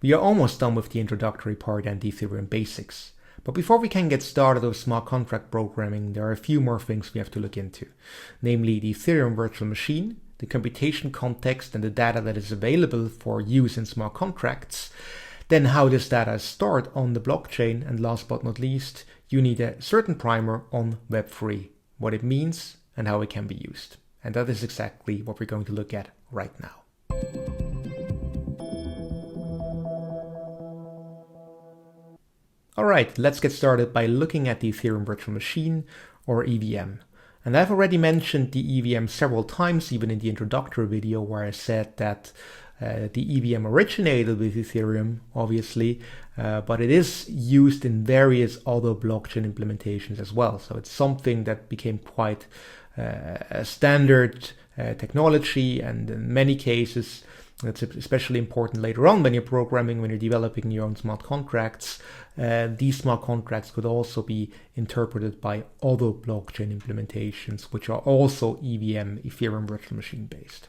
We are almost done with the introductory part and the Ethereum basics. But before we can get started with smart contract programming, there are a few more things we have to look into. Namely, the Ethereum virtual machine, the computation context and the data that is available for use in smart contracts, then how this data is stored on the blockchain, and last but not least, you need a certain primer on Web3, what it means and how it can be used. And that is exactly what we're going to look at right now. Alright, let's get started by looking at the Ethereum virtual machine, or EVM. And I've already mentioned the EVM several times, even in the introductory video where I said that the EVM originated with Ethereum, obviously, but it is used in various other blockchain implementations as well. So it's something that became quite a standard technology, and in many cases, it's especially important later on when you're programming, when you're developing your own smart contracts. These smart contracts could also be interpreted by other blockchain implementations, which are also EVM, Ethereum Virtual Machine based.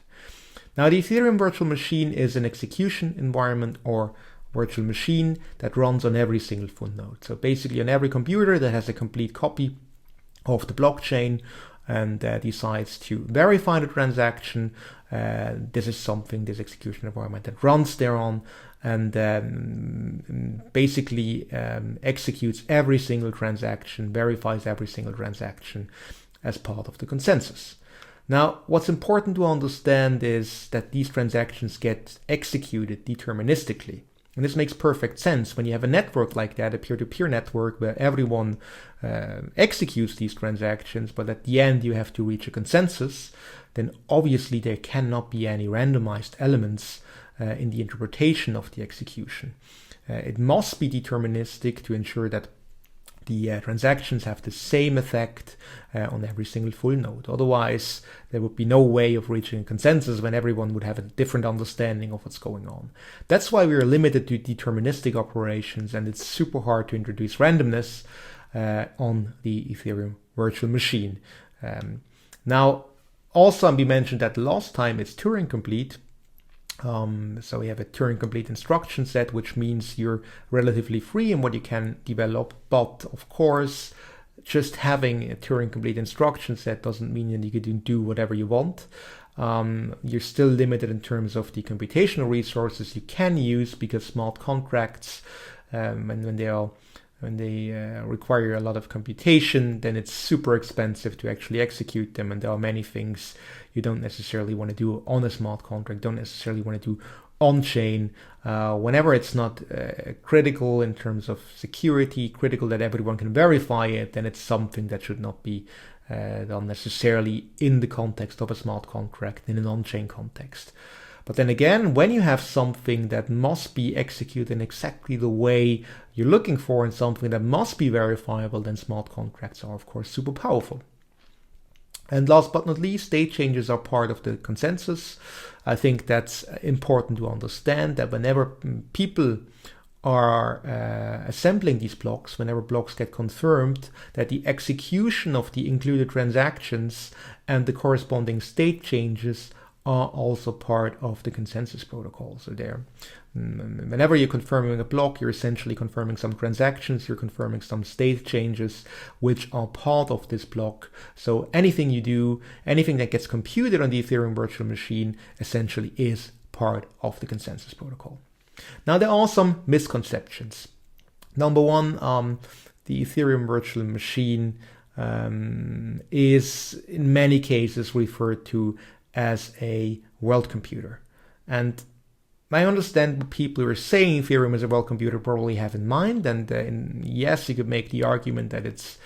Now, the Ethereum Virtual Machine is an execution environment or virtual machine that runs on every single full node. So basically on every computer that has a complete copy of the blockchain and decides to verify the transaction, this is something, this execution environment that runs thereon and basically executes every single transaction, verifies every single transaction as part of the consensus. Now, what's important to understand is that these transactions get executed deterministically. And this makes perfect sense when you have a network like that, a peer-to-peer network where everyone executes these transactions, but at the end you have to reach a consensus. Then obviously there cannot be any randomized elements in the interpretation of the execution. It must be deterministic to ensure that the transactions have the same effect on every single full node. Otherwise, there would be no way of reaching a consensus when everyone would have a different understanding of what's going on. That's why we are limited to deterministic operations, and it's super hard to introduce randomness on the Ethereum virtual machine. Now, also we mentioned that last time it's Turing complete. So we have a Turing complete instruction set, which means you're relatively free in what you can develop. But of course, just having a Turing complete instruction set doesn't mean that you can do whatever you want. You're still limited in terms of the computational resources you can use, because smart contracts, when they require a lot of computation, then it's super expensive to actually execute them, and there are many things you don't necessarily want to do on a smart contract, don't necessarily want to do on-chain. Whenever it's not critical in terms of security, critical that everyone can verify it, then it's something that should not be done necessarily in the context of a smart contract, in an on-chain context. But then again, when you have something that must be executed in exactly the way you're looking for and something that must be verifiable, then smart contracts are, of course, super powerful. And last but not least, state changes are part of the consensus. I think that's important to understand, that whenever people are assembling these blocks, whenever blocks get confirmed, that the execution of the included transactions and the corresponding state changes are also part of the consensus protocol. So there, whenever you're confirming a block, you're essentially confirming some transactions, you're confirming some state changes, which are part of this block. So anything you do, anything that gets computed on the Ethereum virtual machine, essentially is part of the consensus protocol. Now, there are some misconceptions. Number one, the Ethereum virtual machine is in many cases referred to as a world computer. And I understand what people who are saying Ethereum is a world computer probably have in mind. And yes, you could make the argument that it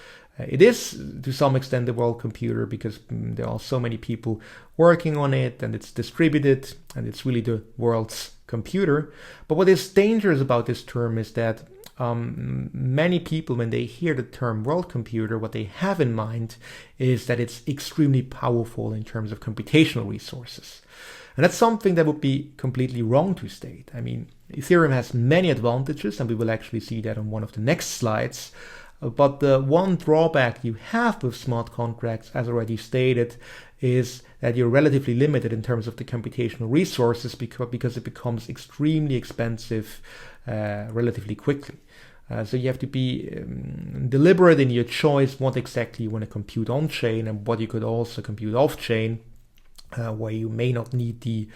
is to some extent a world computer, because there are so many people working on it and it's distributed and it's really the world's computer. But what is dangerous about this term is that many people, when they hear the term world computer, what they have in mind is that it's extremely powerful in terms of computational resources. And that's something that would be completely wrong to state. I mean, Ethereum has many advantages, and we will actually see that on one of the next slides. But the one drawback you have with smart contracts, as already stated, is that you're relatively limited in terms of the computational resources because it becomes extremely expensive relatively quickly. So you have to be deliberate in your choice what exactly you want to compute on-chain and what you could also compute off-chain, where you may not need the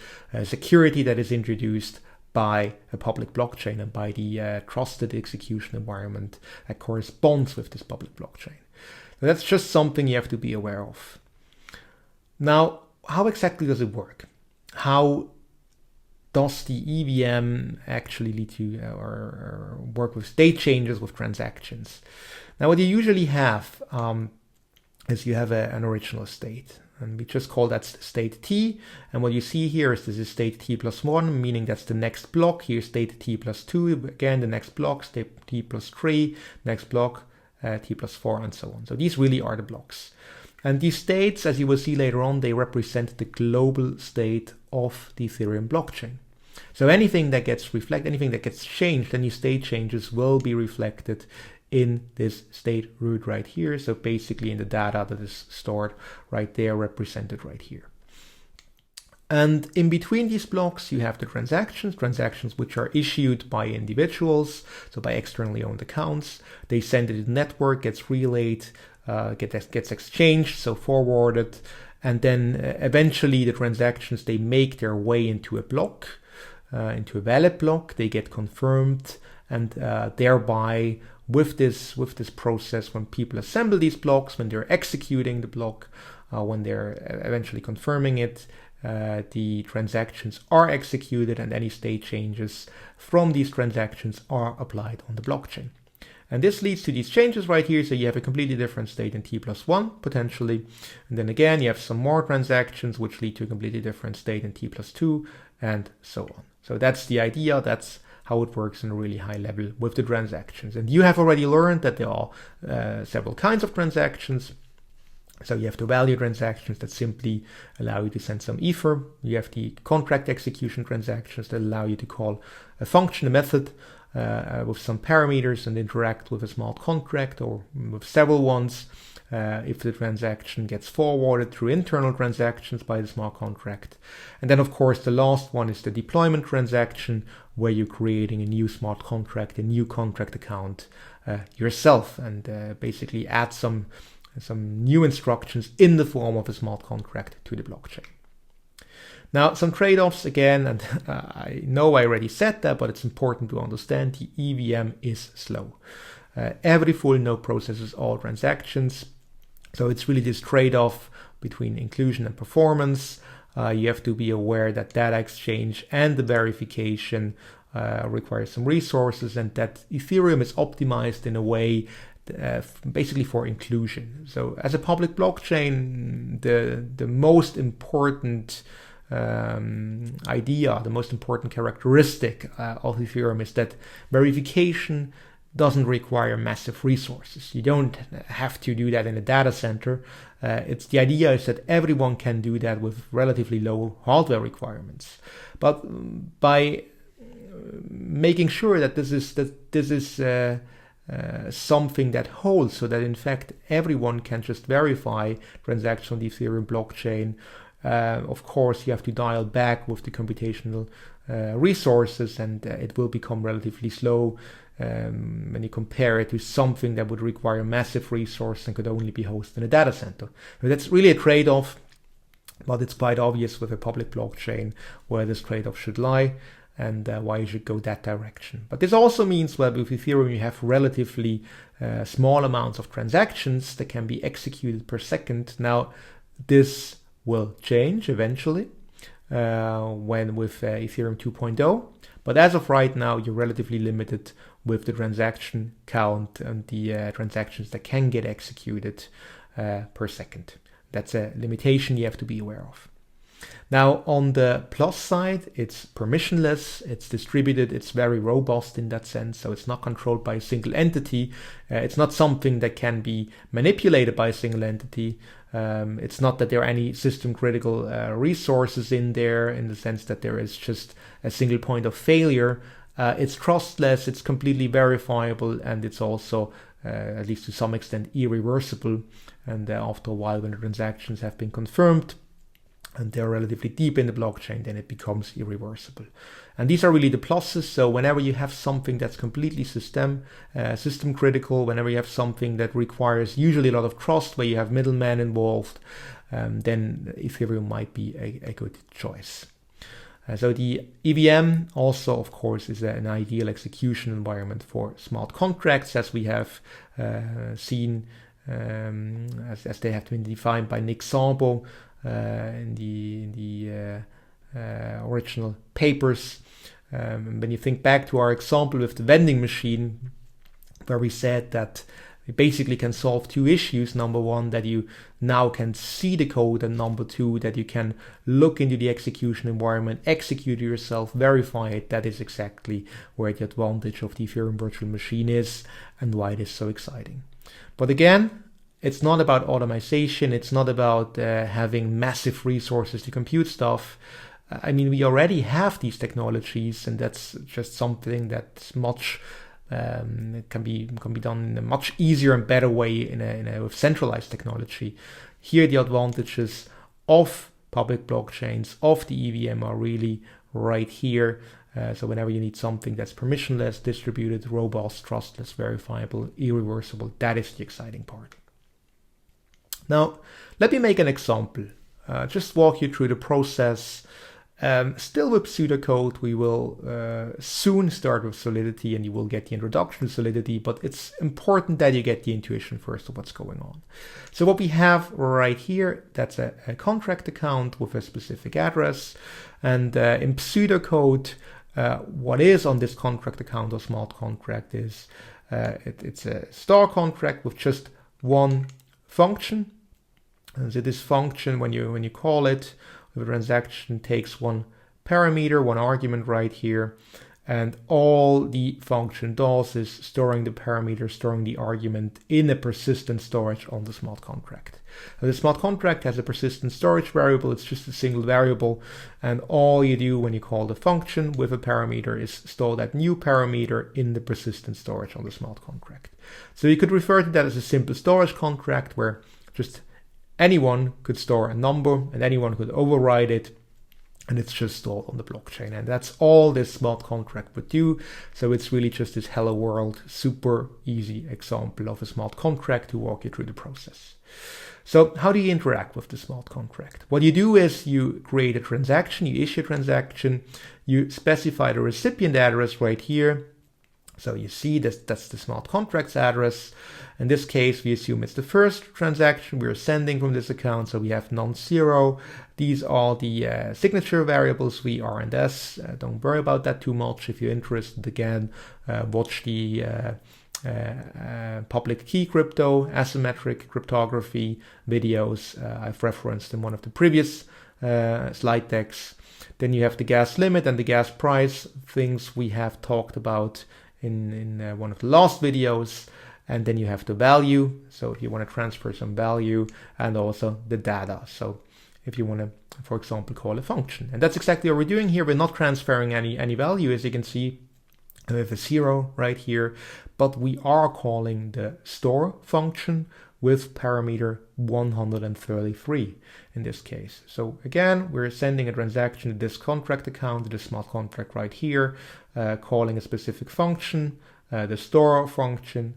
security that is introduced by a public blockchain and by the trusted execution environment that corresponds with this public blockchain. So that's just something you have to be aware of. Now, how exactly does it work? How does the EVM actually lead to or work with state changes with transactions? Now, what you usually have is you have an original state, and we just call that state T. And what you see here is this is state T plus 1, meaning that's the next block. Here's state T plus 2, again the next block, state T plus 3, next block, T plus 4, and so on. So these really are the blocks. And these states, as you will see later on, they represent the global state of the Ethereum blockchain. So anything that gets anything that gets changed, any state changes will be reflected in this state root right here. So basically in the data that is stored right there, represented right here. And in between these blocks, you have the transactions which are issued by individuals, so by externally owned accounts. They send it to the network, gets relayed, gets exchanged, so forwarded, and then eventually the transactions, they make their way into a block, into a valid block. They get confirmed, and thereby with this process, when people assemble these blocks, when they're executing the block, when they're eventually confirming it, the transactions are executed, and any state changes from these transactions are applied on the blockchain. And this leads to these changes right here. So you have a completely different state in T plus 1, potentially. And then again, you have some more transactions which lead to a completely different state in T plus 2, and so on. So that's the idea. That's how it works in a really high level with the transactions. And you have already learned that there are several kinds of transactions. So you have the value transactions that simply allow you to send some ether. You have the contract execution transactions that allow you to call a function, a method, with some parameters and interact with a smart contract or with several ones. If the transaction gets forwarded through internal transactions by the smart contract. And then, of course, the last one is the deployment transaction, where you're creating a new smart contract, a new contract account yourself, and basically add some new instructions in the form of a smart contract to the blockchain. Now, some trade-offs again, and I know I already said that, but it's important to understand the EVM is slow. Every full node processes all transactions. So it's really this trade-off between inclusion and performance. You have to be aware that data exchange and the verification requires some resources, and that Ethereum is optimized in a way basically for inclusion. So as a public blockchain, the most important idea, the most important characteristic of Ethereum is that verification doesn't require massive resources. You don't have to do that in a data center. It's the idea is that everyone can do that with relatively low hardware requirements. But by making sure that this is something that holds, so that in fact everyone can just verify transactions on the Ethereum blockchain. Of course, you have to dial back with the computational resources, and it will become relatively slow when you compare it to something that would require massive resource and could only be hosted in a data center. So that's really a trade-off, but it's quite obvious with a public blockchain where this trade-off should lie and why you should go that direction. But this also means that with Ethereum you have relatively small amounts of transactions that can be executed per second. Now, this will change eventually when with Ethereum 2.0. But as of right now, you're relatively limited with the transaction count and the transactions that can get executed per second. That's a limitation you have to be aware of. Now, on the plus side, it's permissionless, it's distributed, it's very robust in that sense, so it's not controlled by a single entity. It's not something that can be manipulated by a single entity. It's not that there are any system critical resources in there, in the sense that there is just a single point of failure. It's trustless, it's completely verifiable, and it's also at least to some extent, irreversible. And after a while, when the transactions have been confirmed and they're relatively deep in the blockchain, then it becomes irreversible. And these are really the pluses. So whenever you have something that's completely system critical, whenever you have something that requires usually a lot of trust, where you have middlemen involved, then Ethereum might be a good choice. So the EVM also, of course, is an ideal execution environment for smart contracts, as we have seen, as they have been defined by Nick Szabo in the original papers. When you think back to our example with the vending machine, where we said that we basically can solve two issues. Number one, that you now can see the code, and number two, that you can look into the execution environment, execute it yourself, verify it. That is exactly where the advantage of the Ethereum virtual machine is and why it is so exciting. But again, it's not about automation. It's not about having massive resources to compute stuff. I mean, we already have these technologies, and that's just something that's much it can be done in a much easier and better way with centralized technology. Here, the advantages of public blockchains, of the EVM, are really right here. So whenever you need something that's permissionless, distributed, robust, trustless, verifiable, irreversible, that is the exciting part. Now, let me make an example. Just walk you through the process. Still with pseudocode, we will soon start with Solidity, and you will get the introduction to Solidity, but it's important that you get the intuition first of what's going on. So what we have right here, that's a contract account with a specific address, and in pseudocode, what is on this contract account or smart contract is it's a star contract with just one function. And so this function, when you call it, the transaction takes one parameter, one argument right here, and all the function does is storing the parameter, storing the argument in a persistent storage on the smart contract. Now, the smart contract has a persistent storage variable. It's just a single variable, and all you do when you call the function with a parameter is store that new parameter in the persistent storage on the smart contract. So you could refer to that as a simple storage contract, where just anyone could store a number and anyone could override it, and it's just stored on the blockchain. And that's all this smart contract would do. So it's really just this hello world, super easy example of a smart contract to walk you through the process. So how do you interact with the smart contract? What you do is you create a transaction, you issue a transaction, you specify the recipient address right here. So you see that's the smart contract's address. In this case, we assume it's the first transaction we're sending from this account, so we have non-zero. These are the signature variables, V, R, and S. Don't worry about that too much. If you're interested, again, watch the public key crypto, asymmetric cryptography videos I've referenced in one of the previous slide decks. Then you have the gas limit and the gas price, things we have talked about in one of the last videos. And then you have the value, so if you want to transfer some value, and also the data, so if you want to, for example, call a function. And that's exactly what we're doing here. We're not transferring any value, as you can see. We have a 0 right here, but we are calling the store function with parameter 133 in this case. So again, we're sending a transaction to this contract account, to the smart contract right here, calling a specific function, the store function.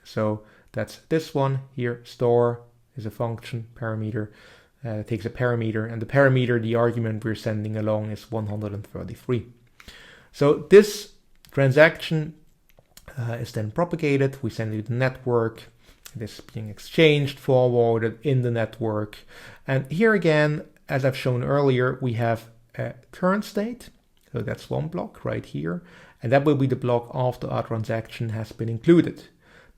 So that's this one here. Store is a function parameter, takes a parameter, and the parameter, the argument we're sending along, is 133. So this transaction is then propagated. We send it to the network. This is being exchanged, forwarded in the network. And here again, as I've shown earlier, we have a current state. So that's one block right here. And that will be the block after our transaction has been included.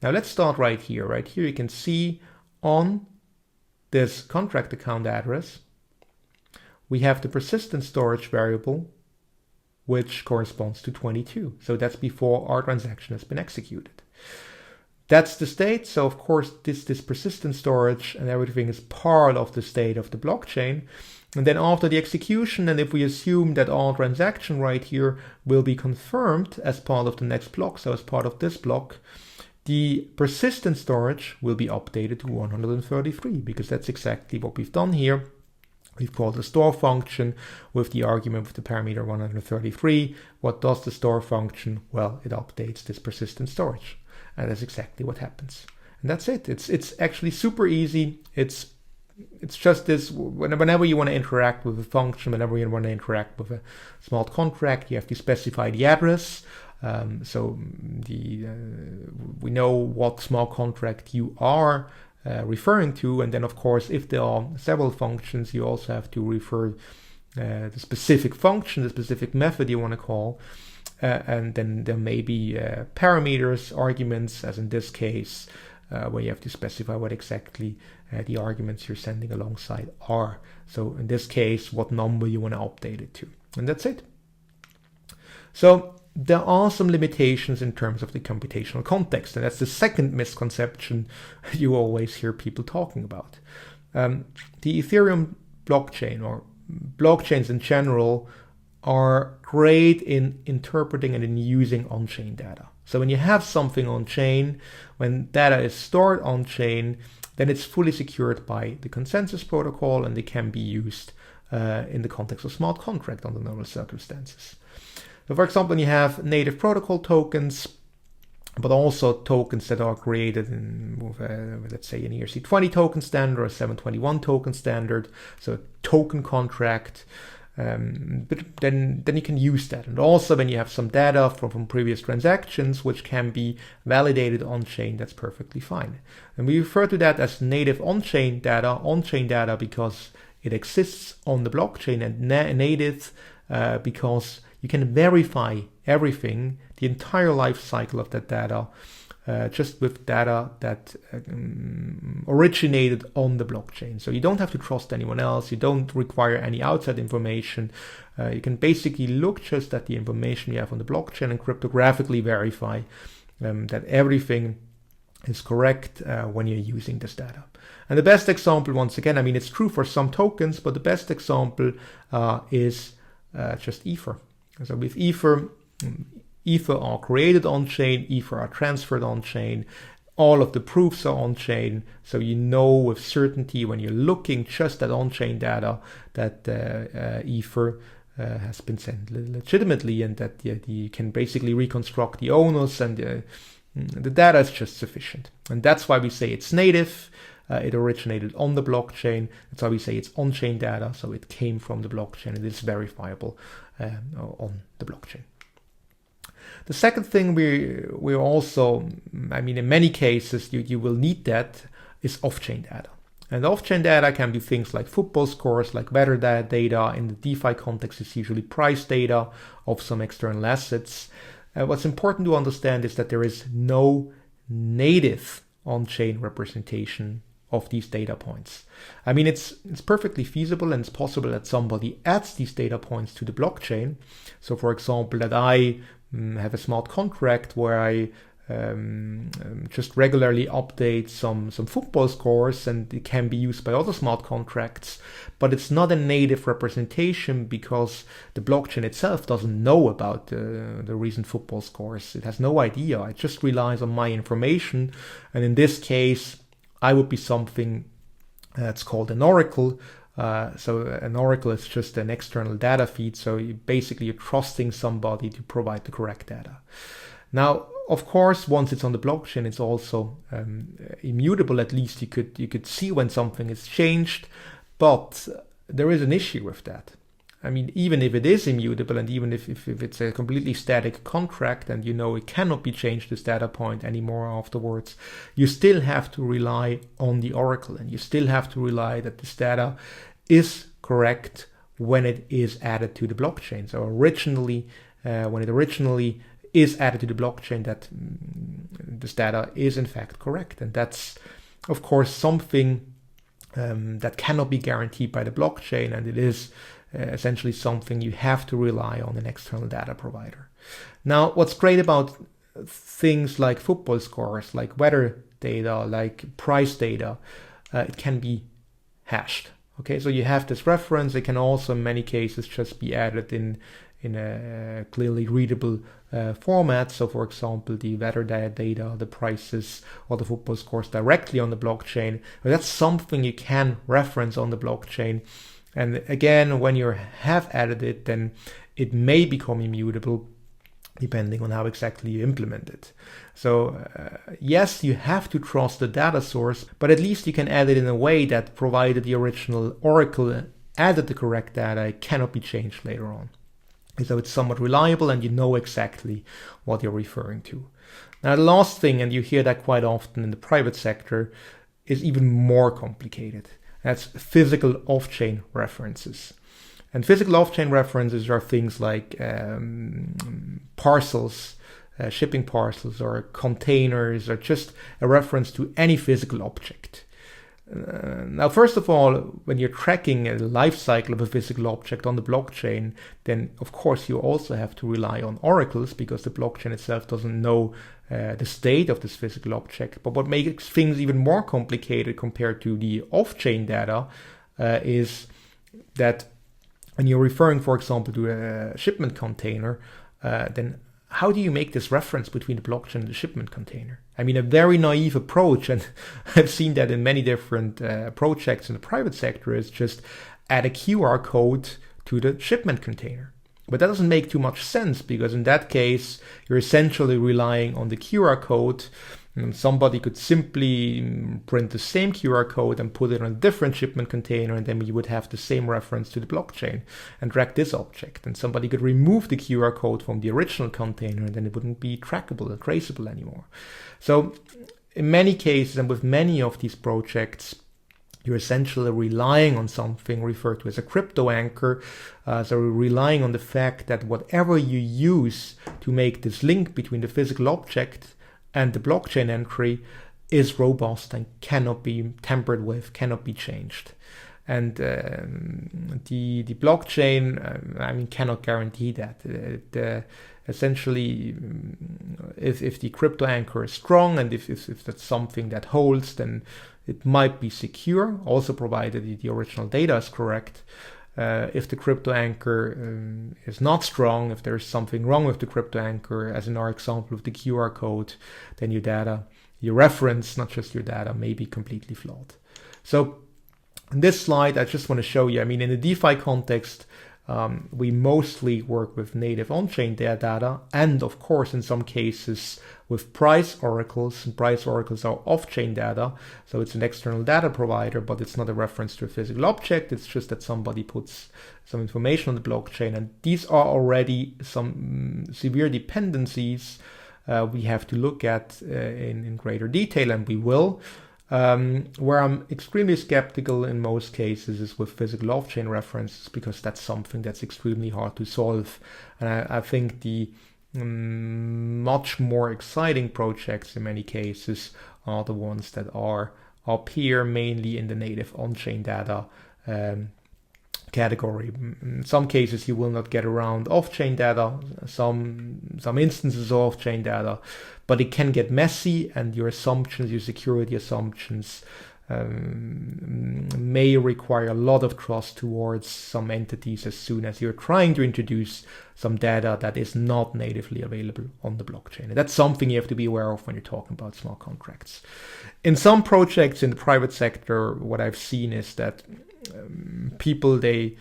Now let's start right here. Right here you can see on this contract account address, we have the persistent storage variable, which corresponds to 22. So that's before our transaction has been executed. That's the state. So of course, this persistent storage and everything is part of the state of the blockchain. And then after the execution, and if we assume that our transaction right here will be confirmed as part of the next block, so as part of this block, the persistent storage will be updated to 133 because that's exactly what we've done here. We've called the store function with the argument with the parameter 133. What does the store function? Well, it updates this persistent storage. And that's exactly what happens. And that's it. It's actually super easy. It's just this, whenever you want to interact with a function, whenever you want to interact with a smart contract, you have to specify the address. We know what smart contract you are referring to, and then of course if there are several functions, you also have to refer the specific function, the specific method you want to call, and then there may be parameters, arguments, as in this case, where you have to specify what exactly the arguments you're sending alongside are. So in this case, what number you want to update it to, and that's it. So there are some limitations in terms of the computational context, and that's the second misconception you always hear people talking about. The Ethereum blockchain, or blockchains in general, are great in interpreting and in using on-chain data. So when you have something on-chain, when data is stored on-chain, then it's fully secured by the consensus protocol, and it can be used in the context of smart contract under normal circumstances. So for example, you have native protocol tokens, but also tokens that are created with let's say, an ERC20 token standard or a 721 token standard, so a token contract. But then you can use that. And also when you have some data from previous transactions which can be validated on-chain, that's perfectly fine. And we refer to that as native on-chain data because it exists on the blockchain, and native because you can verify everything, the entire life cycle of that data, just with data that originated on the blockchain. So you don't have to trust anyone else. You don't require any outside information. You can basically look just at the information you have on the blockchain and cryptographically verify that everything is correct when you're using this data. And the best example, once again, I mean, it's true for some tokens, but the best example is just Ether. So with Ether are created on-chain, Ether are transferred on-chain, all of the proofs are on-chain, so you know with certainty when you're looking just at on-chain data that Ether has been sent legitimately, and that you can basically reconstruct the owners, and the data is just sufficient. And that's why we say it's native. It originated on the blockchain. That's why we say it's on-chain data, so it came from the blockchain. It is verifiable on the blockchain. The second thing we're also, I mean, in many cases you will need that, is off-chain data. And off-chain data can be things like football scores, like weather data. In the DeFi context, it's usually price data of some external assets. What's important to understand is that there is no native on-chain representation of these data points. I mean, it's perfectly feasible, and it's possible that somebody adds these data points to the blockchain. So for example, that I have a smart contract where I just regularly update some football scores, and it can be used by other smart contracts, but it's not a native representation because the blockchain itself doesn't know about the recent football scores. It has no idea. It just relies on my information, and in this case I would be something that's called an oracle. So an oracle is just an external data feed, so you're trusting somebody to provide the correct data. Now, of course, once it's on the blockchain, it's also immutable. At least you could see when something is changed, but there is an issue with that. I mean, even if it is immutable, and even if it's a completely static contract and you know it cannot be changed, this data point, anymore afterwards, you still have to rely on the oracle, and you still have to rely that this data is correct when it is added to the blockchain. So originally, when it originally is added to the blockchain, that this data is in fact correct. And that's, of course, something that cannot be guaranteed by the blockchain, and it is essentially something you have to rely on an external data provider. Now, what's great about things like football scores, like weather data, like price data, it can be hashed. Okay, so you have this reference. It can also in many cases just be added in in a clearly readable format. So for example, the weather data, the prices, or the football scores directly on the blockchain. But that's something you can reference on the blockchain. And again, when you have added it, then it may become immutable depending on how exactly you implement it. So yes, you have to trust the data source, but at least you can add it in a way that, provided the original oracle added the correct data, it cannot be changed later on. So it's somewhat reliable and you know exactly what you're referring to. Now the last thing, and you hear that quite often in the private sector, is even more complicated. That's physical off-chain references. And physical off-chain references are things like parcels, shipping parcels, or containers, or just a reference to any physical object. Now, first of all, when you're tracking a life cycle of a physical object on the blockchain, then of course you also have to rely on oracles, because the blockchain itself doesn't know the state of this physical object. But what makes things even more complicated compared to the off-chain data is that when you're referring, for example, to a shipment container, then how do you make this reference between the blockchain and the shipment container? I mean, a very naive approach, and I've seen that in many different projects in the private sector, is just add a QR code to the shipment container. But that doesn't make too much sense, because in that case, you're essentially relying on the QR code. And somebody could simply print the same QR code and put it on a different shipment container, and then you would have the same reference to the blockchain and track this object. And somebody could remove the QR code from the original container, and then it wouldn't be trackable and traceable anymore. So in many cases, and with many of these projects, you're essentially relying on something referred to as a crypto anchor. So relying on the fact that whatever you use to make this link between the physical object and the blockchain entry is robust and cannot be tampered with, cannot be changed. And the blockchain, cannot guarantee that. Essentially, if the crypto anchor is strong, and if that's something that holds, then it might be secure, also provided the original data is correct. If the crypto anchor is not strong, if there's something wrong with the crypto anchor, as in our example of the QR code, then your data, your reference, not just your data, may be completely flawed. So in this slide, I just want to show you, in the DeFi context, we mostly work with native on-chain data, and of course, in some cases, with price oracles. And price oracles are off-chain data, so it's an external data provider, but it's not a reference to a physical object. It's just that somebody puts some information on the blockchain, and these are already some severe dependencies we have to look at in greater detail, and we will. Where I'm extremely skeptical in most cases is with physical off-chain references, because that's something that's extremely hard to solve. And I think the much more exciting projects in many cases are the ones that are up here, mainly in the native on-chain data category. In some cases you will not get around off-chain data, some instances of off-chain data, but it can get messy, and your assumptions, your security assumptions may require a lot of trust towards some entities as soon as you're trying to introduce some data that is not natively available on the blockchain. And that's something you have to be aware of when you're talking about smart contracts. In some projects in the private sector, what I've seen is that people, they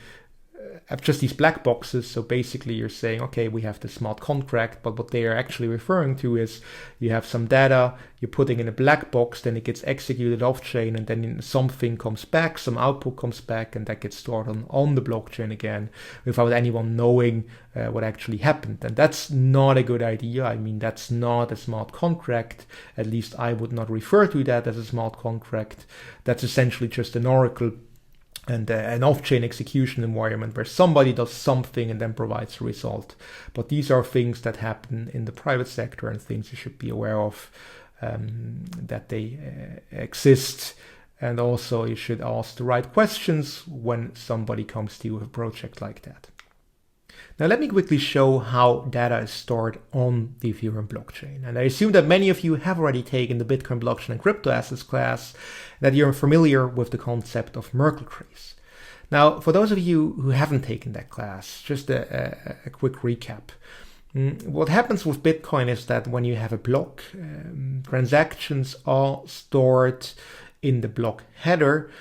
have just these black boxes. So basically you're saying, okay, we have the smart contract, but what they are actually referring to is you have some data, you're putting in a black box, then it gets executed off chain, and then something comes back, some output comes back, and that gets stored on the blockchain again without anyone knowing what actually happened. And that's not a good idea. That's not a smart contract. At least I would not refer to that as a smart contract. That's essentially just an oracle and an off-chain execution environment where somebody does something and then provides a result. But these are things that happen in the private sector, and things you should be aware of, that they exist. And also you should ask the right questions when somebody comes to you with a project like that. Now let me quickly show how data is stored on the Ethereum blockchain. And I assume that many of you have already taken the Bitcoin blockchain and crypto assets class, that you're familiar with the concept of Merkle trees. Now, for those of you who haven't taken that class, just a quick recap. What happens with Bitcoin is that when you have a block, transactions are stored in the block header,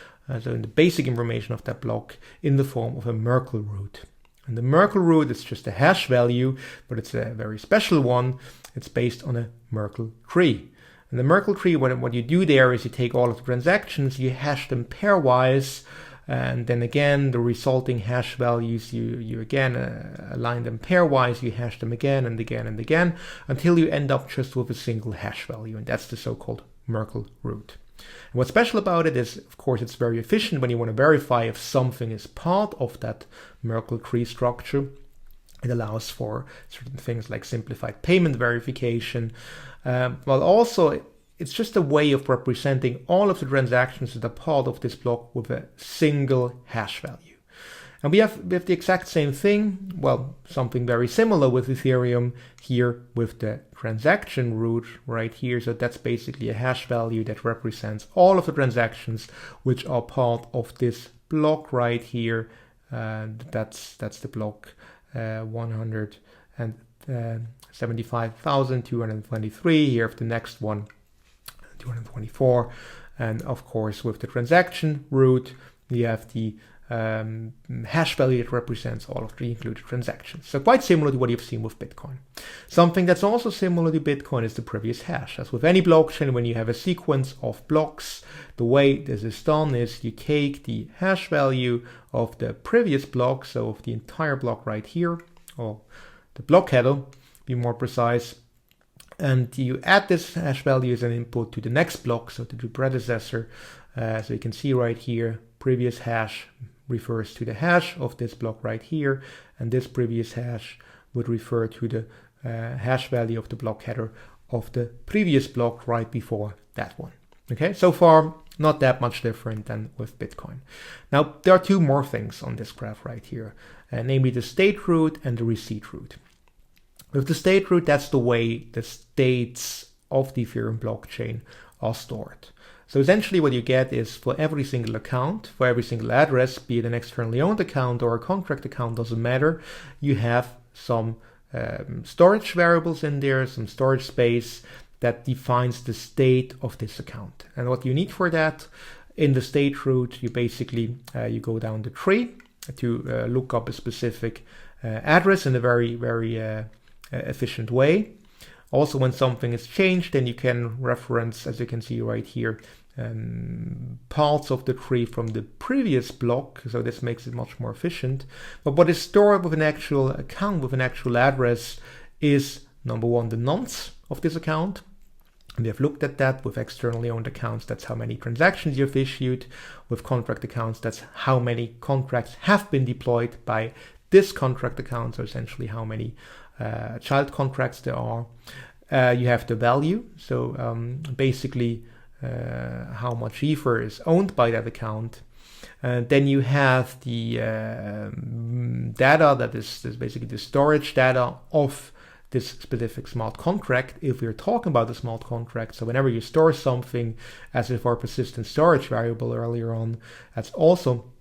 so in the basic information of that block, in the form of a Merkle root. And the Merkle root is just a hash value, but it's a very special one. It's based on a Merkle tree. And the Merkle tree, what you do there is you take all of the transactions, you hash them pairwise, and then again, the resulting hash values, you again align them pairwise, you hash them again and again and again, until you end up just with a single hash value, and that's the so-called Merkle root. And what's special about it is, of course, it's very efficient when you want to verify if something is part of that Merkle tree structure. It allows for certain things like simplified payment verification, while also it's just a way of representing all of the transactions that are part of this block with a single hash value. And we have the exact same thing, well, something very similar with Ethereum here with the transaction root right here. So that's basically a hash value that represents all of the transactions which are part of this block right here. That's the block 175,223. Here of the next one, 224, and of course with the transaction root you have the hash value that represents all of the included transactions. So quite similar to what you've seen with Bitcoin. Something that's also similar to Bitcoin is the previous hash. As with any blockchain, when you have a sequence of blocks, the way this is done is you take the hash value of the previous block, so of the entire block right here, or the block header, be more precise, and you add this hash value as an input to the next block, so to the predecessor. So you can see right here, previous hash refers to the hash of this block right here, and this previous hash would refer to the hash value of the block header of the previous block right before that one. Okay, so far not that much different than with Bitcoin. Now there are two more things on this graph right here, namely the state root and the receipt root. With the state root, that's the way the states of the Ethereum blockchain are stored. So essentially what you get is for every single account, for every single address, be it an externally owned account or a contract account, doesn't matter, you have some storage variables in there, some storage space that defines the state of this account. And what you need for that, in the state root, you basically, you go down the tree to look up a specific address in a very, very efficient way. Also, when something is changed, then you can reference, as you can see right here, parts of the tree from the previous block. So this makes it much more efficient. But what is stored with an actual account, with an actual address, is number one, the nonce of this account. And we have looked at that with externally owned accounts. That's how many transactions you've issued. With contract accounts, that's how many contracts have been deployed by this contract account. So essentially how many child contracts there are. You have the value, so basically how much Ether is owned by that account. Then you have the data, that is basically the storage data of this specific smart contract, if we're talking about the smart contract. So whenever you store something, as if our persistent storage variable earlier on, that's also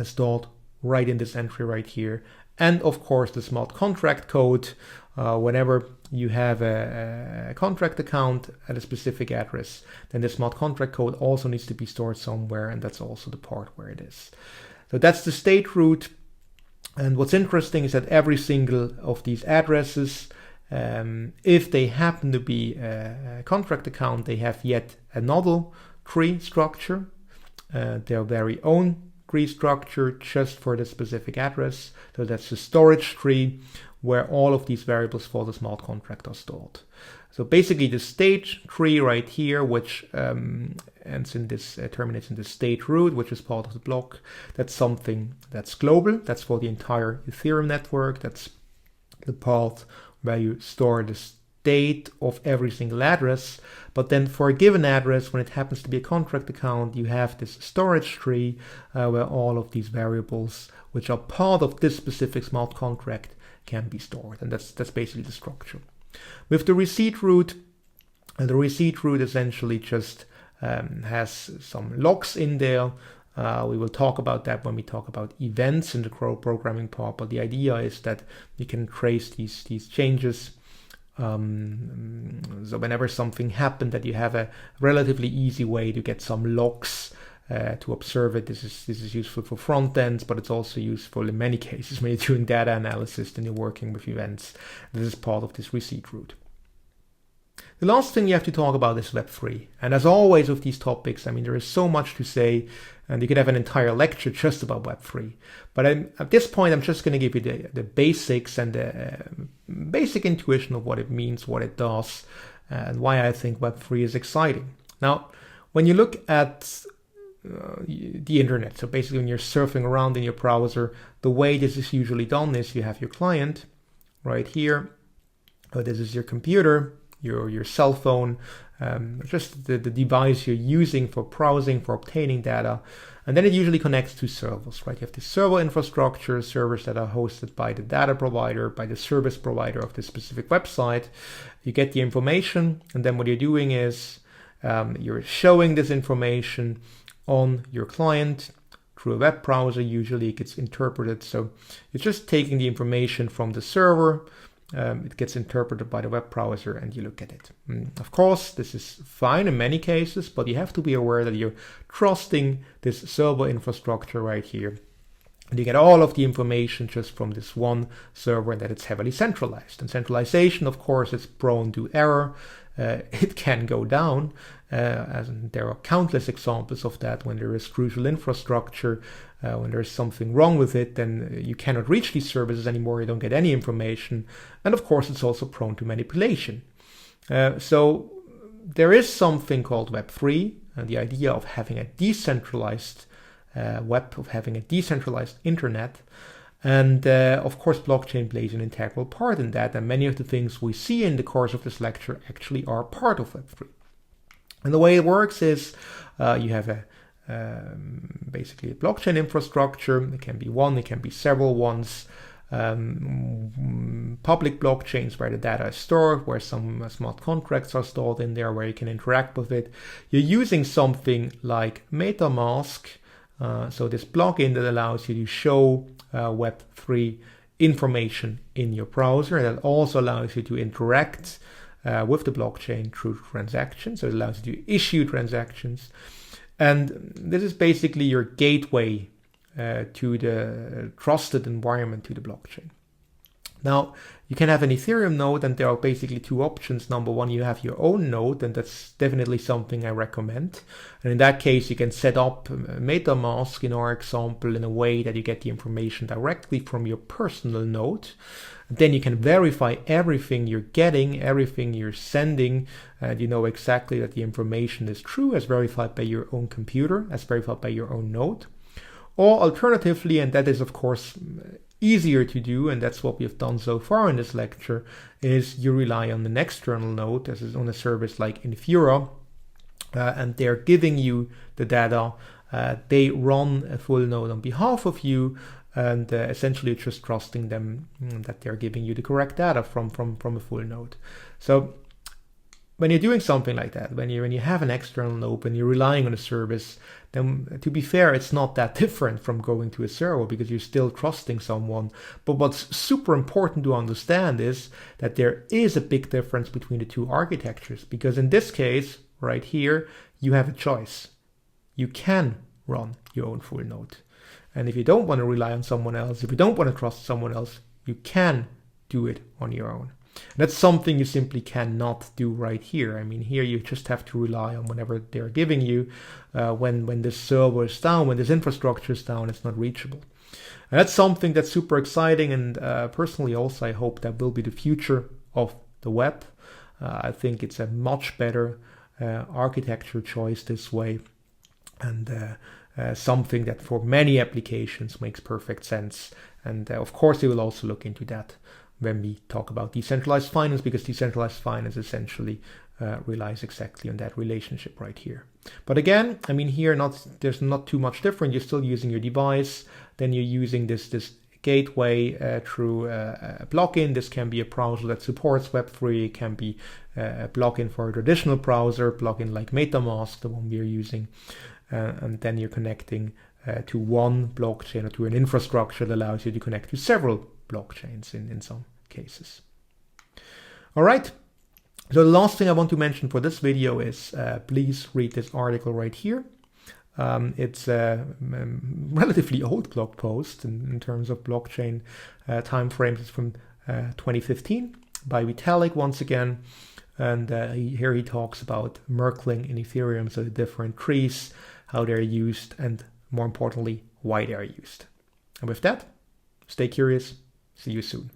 stored right in this entry right here. And of course the smart contract code, whenever you have a contract account at a specific address, then the smart contract code also needs to be stored somewhere, and that's also the part where it is. So that's the state root. And what's interesting is that every single of these addresses, if they happen to be a contract account, they have yet another tree structure, their very own tree structure just for the specific address. So that's the storage tree where all of these variables for the smart contract are stored. So basically the state tree right here, which ends in this, terminates in the state root, which is part of the block, that's something that's global. That's for the entire Ethereum network. That's the part where you store the state of every single address. But then for a given address, when it happens to be a contract account, you have this storage tree where all of these variables, which are part of this specific smart contract, can be stored. And that's basically the structure. With the receipt root, the receipt root essentially just has some locks in there. We will talk about that when we talk about events in the programming part, but the idea is that you can trace these changes. So whenever something happened, that you have a relatively easy way to get some logs to observe it. This is useful for front ends, but it's also useful in many cases when you're doing data analysis and you're working with events. This is part of this receipt route. The last thing you have to talk about is Web3. And as always with these topics, I mean, there is so much to say, and you could have an entire lecture just about Web3. But at this point, I'm just going to give you the basics and the basic intuition of what it means, what it does, and why I think Web3 is exciting. Now, when you look at the internet, so basically when you're surfing around in your browser, the way this is usually done is you have your client right here. This is your computer, your cell phone, just the device you're using for browsing, for obtaining data. And then it usually connects to servers, right? You have the server infrastructure, servers that are hosted by the data provider, by the service provider of the specific website. You get the information, and then what you're doing is you're showing this information on your client through a web browser. Usually it gets interpreted. So you're just taking the information from the server. It gets interpreted by the web browser and you look at it. Of course, this is fine in many cases, but you have to be aware that you're trusting this server infrastructure right here. And you get all of the information just from this one server, and that it's heavily centralized. And centralization, of course, is prone to error. It can go down, as there are countless examples of that. When there is crucial infrastructure, when there is something wrong with it, then you cannot reach these services anymore. You don't get any information. And of course, it's also prone to manipulation. So there is something called Web3, and the idea of having a decentralized web, of having a decentralized internet. And of course, blockchain plays an integral part in that. And many of the things we see in the course of this lecture actually are part of Web3. And the way it works is you have basically a blockchain infrastructure. It can be one, it can be several ones. Public blockchains where the data is stored, where some smart contracts are stored in there, where you can interact with it. You're using something like MetaMask. So this plugin that allows you to show Web3 information in your browser, and that also allows you to interact with the blockchain through transactions. So it allows you to issue transactions. And this is basically your gateway to the trusted environment, to the blockchain. Now, you can have an Ethereum node, and there are basically two options. Number one, you have your own node, and that's definitely something I recommend. And in that case, you can set up MetaMask, in our example, in a way that you get the information directly from your personal node. Then you can verify everything you're getting, everything you're sending, and you know exactly that the information is true, as verified by your own computer, as verified by your own node. Or alternatively, and that is of course easier to do, and that's what we have done so far in this lecture, is you rely on an external node, as is on a service like Infura, and they're giving you the data. They run a full node on behalf of you, and essentially you're just trusting them that they're giving you the correct data from a full node. So when you're doing something like that, when you have an external node and you're relying on a service, then to be fair, it's not that different from going to a server, because you're still trusting someone. But what's super important to understand is that there is a big difference between the two architectures, because in this case, right here, you have a choice. You can run your own full node. And if you don't want to rely on someone else, if you don't want to trust someone else, you can do it on your own. And that's something you simply cannot do right here. I mean, here you just have to rely on whatever they're giving you. When this server is down, when this infrastructure is down, it's not reachable. And that's something that's super exciting. And personally also, I hope that will be the future of the web. I think it's a much better architecture choice this way. And something that for many applications makes perfect sense. And of course, we will also look into that when we talk about decentralized finance, because decentralized finance essentially relies exactly on that relationship right here. But again, I mean, here there's not too much different. You're still using your device, then you're using this gateway through a plugin. This can be a browser that supports Web3. It can be a plugin for a traditional browser, plugin like MetaMask, the one we're using. And then you're connecting to one blockchain or to an infrastructure that allows you to connect to several blockchains in some cases. All right. So the last thing I want to mention for this video is please read this article right here. It's a relatively old blog post in terms of blockchain timeframes. It's from 2015 by Vitalik once again. And here he talks about Merkling in Ethereum, so the different trees, how they're used, and more importantly, why they're used. And with that, stay curious. See you soon.